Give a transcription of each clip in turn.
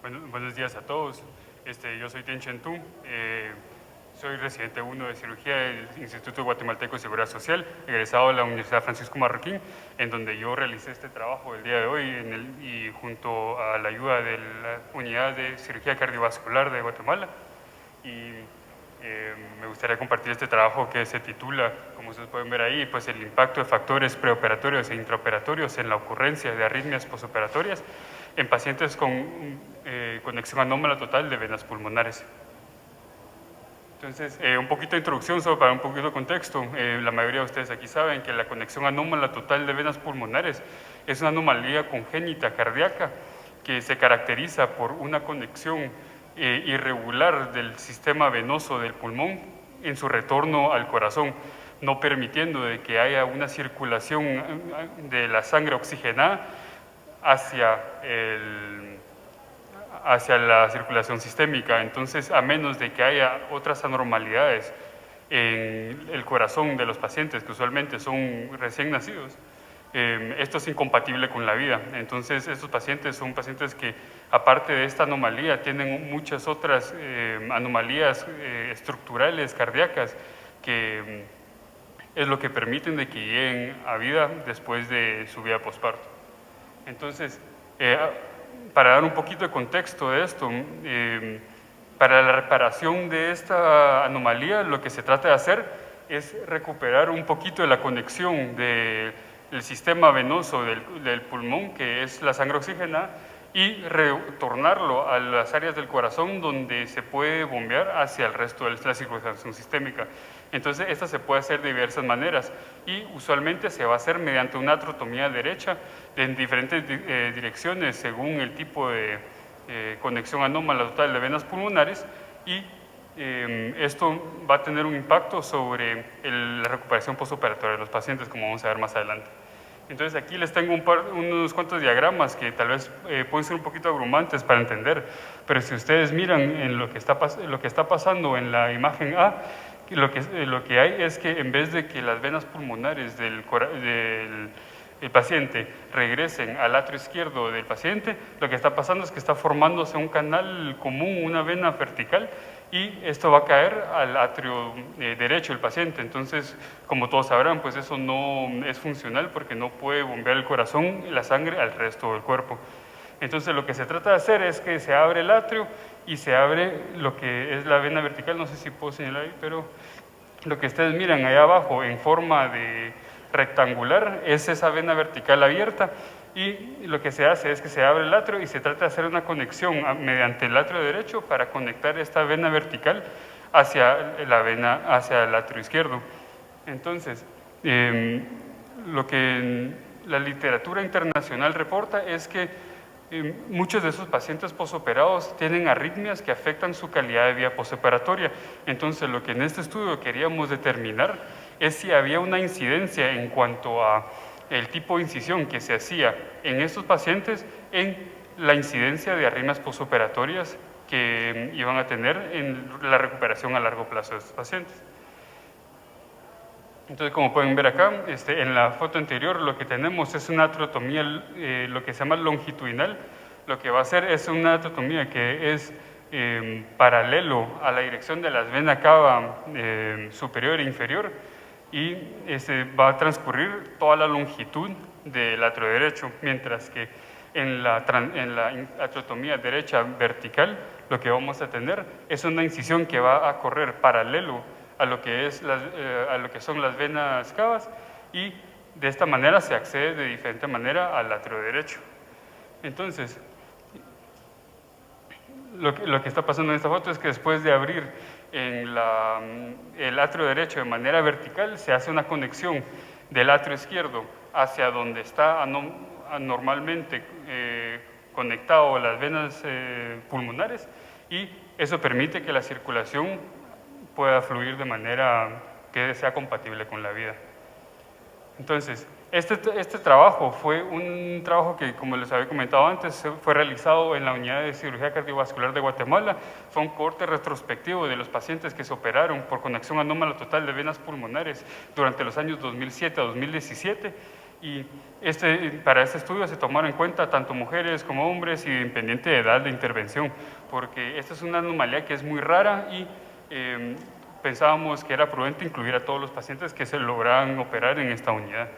Buenos días a todos. Yo soy Tien Chen Tu, soy residente 1 de cirugía del Instituto Guatemalteco de Seguridad Social, egresado de la Universidad Francisco Marroquín, en donde yo realicé este trabajo el día de hoy y junto a la ayuda de la Unidad de Cirugía Cardiovascular de Guatemala. Me gustaría compartir este trabajo que se titula, como ustedes pueden ver ahí, pues el impacto de factores preoperatorios e intraoperatorios en la ocurrencia de arritmias posoperatorias en pacientes con conexión anómala total de venas pulmonares. Entonces, un poquito de introducción, solo para un poquito de contexto. La mayoría de ustedes aquí saben que la conexión anómala total de venas pulmonares es una anomalía congénita cardíaca que se caracteriza por una conexión irregular del sistema venoso del pulmón en su retorno al corazón, no permitiendo de que haya una circulación de la sangre oxigenada hacia la circulación sistémica. Entonces, a menos de que haya otras anormalidades en el corazón de los pacientes, que usualmente son recién nacidos, esto es incompatible con la vida. Entonces, estos pacientes son pacientes que, aparte de esta anomalía, tienen muchas otras anomalías estructurales cardíacas que es lo que permiten de que lleguen a vida después de su vida posparto. Entonces, para dar un poquito de contexto de esto, para la reparación de esta anomalía, lo que se trata de hacer es recuperar un poquito de la conexión del sistema venoso del pulmón, que es la sangre oxigenada, y retornarlo a las áreas del corazón donde se puede bombear hacia el resto de la circulación sistémica. Entonces, esta se puede hacer de diversas maneras y usualmente se va a hacer mediante una atrotomía derecha en diferentes direcciones según el tipo de conexión anómala total de venas pulmonares, y esto va a tener un impacto sobre la recuperación postoperatoria de los pacientes, como vamos a ver más adelante. Entonces, aquí les tengo unos cuantos diagramas que tal vez pueden ser un poquito abrumantes para entender, pero si ustedes miran en lo que está pasando en la imagen A, lo que hay es que en vez de que las venas pulmonares del paciente regresen al atrio izquierdo del paciente, lo que está pasando es que está formándose un canal común, una vena vertical, y esto va a caer al atrio derecho del paciente. Entonces, como todos sabrán, pues eso no es funcional porque no puede bombear el corazón y la sangre al resto del cuerpo. Entonces, lo que se trata de hacer es que se abre el atrio y se abre lo que es la vena vertical. No sé si puedo señalar ahí, pero lo que ustedes miran ahí abajo en forma de rectangular es esa vena vertical abierta, y lo que se hace es que se abre el atrio y se trata de hacer una conexión mediante el atrio derecho para conectar esta vena vertical hacia el atrio izquierdo. Entonces, lo que la literatura internacional reporta es que muchos de esos pacientes posoperados tienen arritmias que afectan su calidad de vida posoperatoria. Entonces, lo que en este estudio queríamos determinar es si había una incidencia en cuanto a el tipo de incisión que se hacía en estos pacientes en la incidencia de arritmias posoperatorias que iban a tener en la recuperación a largo plazo de estos pacientes. Entonces, como pueden ver acá, en la foto anterior lo que tenemos es una atrotomía, lo que se llama longitudinal. Lo que va a hacer es una atrotomía que es paralelo a la dirección de las venas cava superior e inferior, y va a transcurrir toda la longitud del atrio derecho, mientras que en la atrotomía derecha vertical lo que vamos a tener es una incisión que va a correr paralelo a lo que son las venas cavas, y de esta manera se accede de diferente manera al atrio derecho. Entonces, lo que está pasando en esta foto es que después de abrir el atrio derecho de manera vertical, se hace una conexión del atrio izquierdo hacia donde está normalmente conectado las venas pulmonares, y eso permite que la circulación pueda fluir de manera que sea compatible con la vida. Entonces, este trabajo fue un trabajo que, como les había comentado antes, fue realizado en la Unidad de Cirugía Cardiovascular de Guatemala. Fue un corte retrospectivo de los pacientes que se operaron por conexión anómala total de venas pulmonares durante los años 2007 a 2017, Y para este estudio se tomaron en cuenta tanto mujeres como hombres y independiente de edad de intervención, porque esta es una anomalía que es muy rara y pensábamos que era prudente incluir a todos los pacientes que se lograban operar en esta unidad.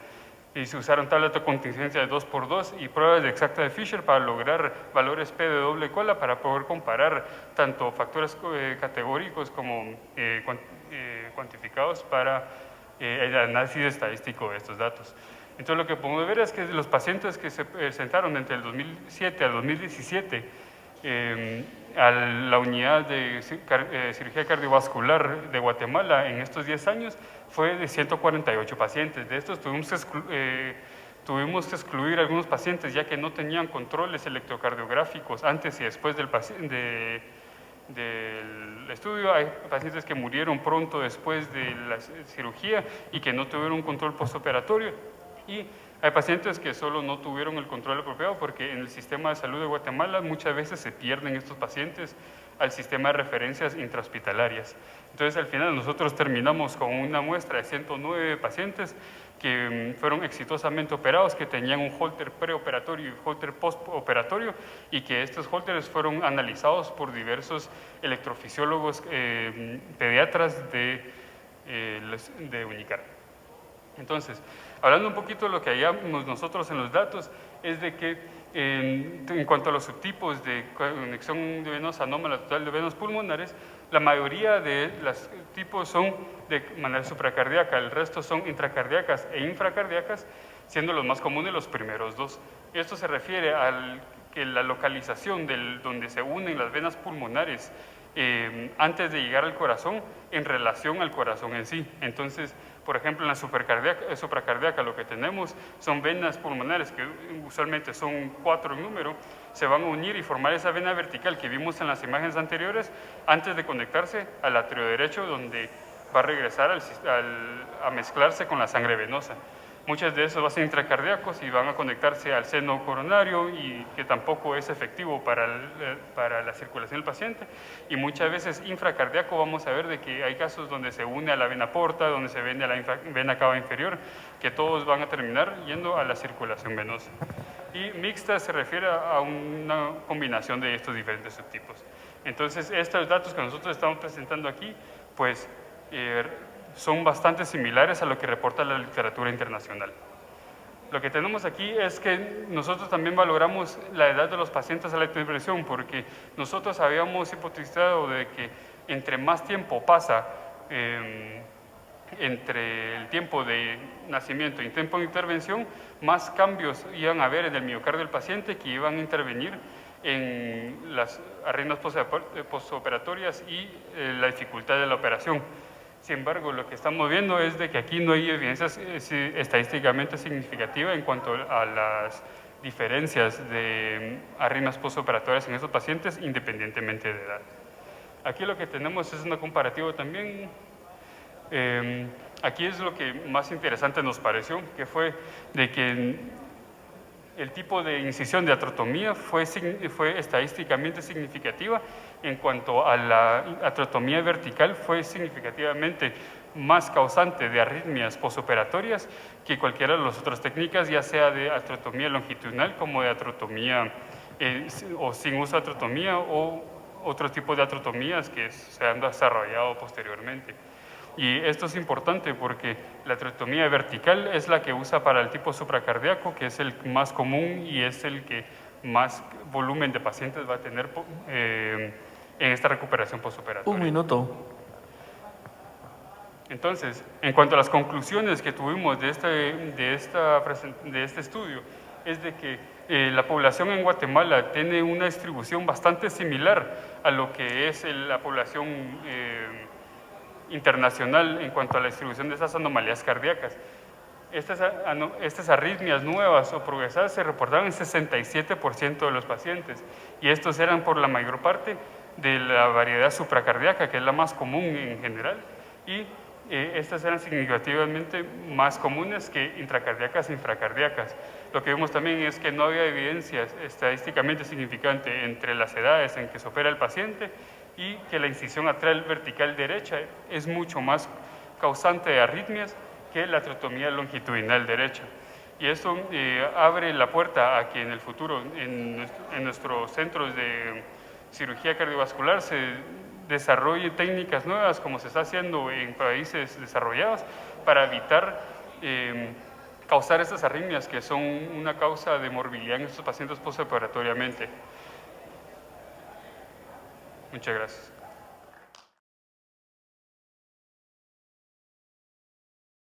Y se usaron tablas de contingencia de 2x2 y pruebas de exacta de Fisher para lograr valores P de doble cola para poder comparar tanto factores categóricos como cuantificados para el análisis estadístico de estos datos. Entonces lo que podemos ver es que los pacientes que se presentaron entre el 2007 al 2017 a la unidad de cirugía cardiovascular de Guatemala en estos 10 años fue de 148 pacientes. De estos tuvimos que excluir algunos pacientes ya que no tenían controles electrocardiográficos antes y después del estudio. Hay pacientes que murieron pronto después de la cirugía y que no tuvieron un control postoperatorio, y hay pacientes que solo no tuvieron el control apropiado porque en el sistema de salud de Guatemala muchas veces se pierden estos pacientes al sistema de referencias intrahospitalarias. Entonces al final nosotros terminamos con una muestra de 109 pacientes que fueron exitosamente operados, que tenían un holter preoperatorio y holter postoperatorio, y que estos holters fueron analizados por diversos electrofisiólogos pediatras de Unicar. Entonces, hablando un poquito de lo que hallamos nosotros en los datos, es de que en cuanto a los subtipos de conexión de venosa anómala total de venas pulmonares, la mayoría de los tipos son de manera supracardíaca, el resto son intracardíacas e infracardíacas, siendo los más comunes los primeros dos. Esto se refiere a que la localización donde se unen las venas pulmonares antes de llegar al corazón en relación al corazón en sí. Entonces, por ejemplo, en la supracardíaca lo que tenemos son venas pulmonares que usualmente son 4 en número, se van a unir y formar esa vena vertical que vimos en las imágenes anteriores antes de conectarse al atrio derecho, donde va a regresar a mezclarse con la sangre venosa. Muchas de esos van a ser intracardíacos y van a conectarse al seno coronario, y que tampoco es efectivo para la circulación del paciente. Y muchas veces infracardíaco vamos a ver de que hay casos donde se une a la vena porta, donde se une a la vena cava inferior, que todos van a terminar yendo a la circulación venosa. Y mixta se refiere a una combinación de estos diferentes subtipos. Entonces, estos datos que nosotros estamos presentando aquí, pues son bastante similares a lo que reporta la literatura internacional. Lo que tenemos aquí es que nosotros también valoramos la edad de los pacientes a la intervención, porque nosotros habíamos hipotizado de que entre más tiempo pasa entre el tiempo de nacimiento y el tiempo de intervención, más cambios iban a haber en el miocardio del paciente que iban a intervenir en las arritmias postoperatorias y la dificultad de la operación. Sin embargo, lo que estamos viendo es de que aquí no hay evidencia estadísticamente significativa en cuanto a las diferencias de arritmias postoperatorias en estos pacientes, independientemente de edad. Aquí lo que tenemos es una comparativa también. Aquí es lo que más interesante nos pareció, que fue de que el tipo de incisión de atrotomía fue estadísticamente significativa. En cuanto a la atrotomía vertical, fue significativamente más causante de arritmias postoperatorias que cualquiera de las otras técnicas, ya sea de atrotomía longitudinal como de atrotomía o sin uso de atrotomía, o otro tipo de atrotomías que se han desarrollado posteriormente. Y esto es importante porque la atrotomía vertical es la que usa para el tipo supracardíaco, que es el más común y es el que más volumen de pacientes va a tener en esta recuperación postoperatoria. Un minuto. Entonces, en cuanto a las conclusiones que tuvimos de este estudio, es de que la población en Guatemala tiene una distribución bastante similar a lo que es la población internacional en cuanto a la distribución de esas anomalías cardíacas. Estas arritmias nuevas o progresadas se reportaron en 67% de los pacientes, y estos eran por la mayor parte de la variedad supracardíaca, que es la más común en general, y estas eran significativamente más comunes que intracardíacas e infracardíacas. Lo que vimos también es que no había evidencia estadísticamente significante entre las edades en que se opera el paciente, y que la incisión atrial vertical derecha es mucho más causante de arritmias que la atrotomía longitudinal derecha. Y esto abre la puerta a que en el futuro, en nuestros centros de cirugía cardiovascular, se desarrollen técnicas nuevas, como se está haciendo en países desarrollados, para evitar causar estas arritmias que son una causa de morbilidad en estos pacientes postoperatoriamente. Muchas gracias.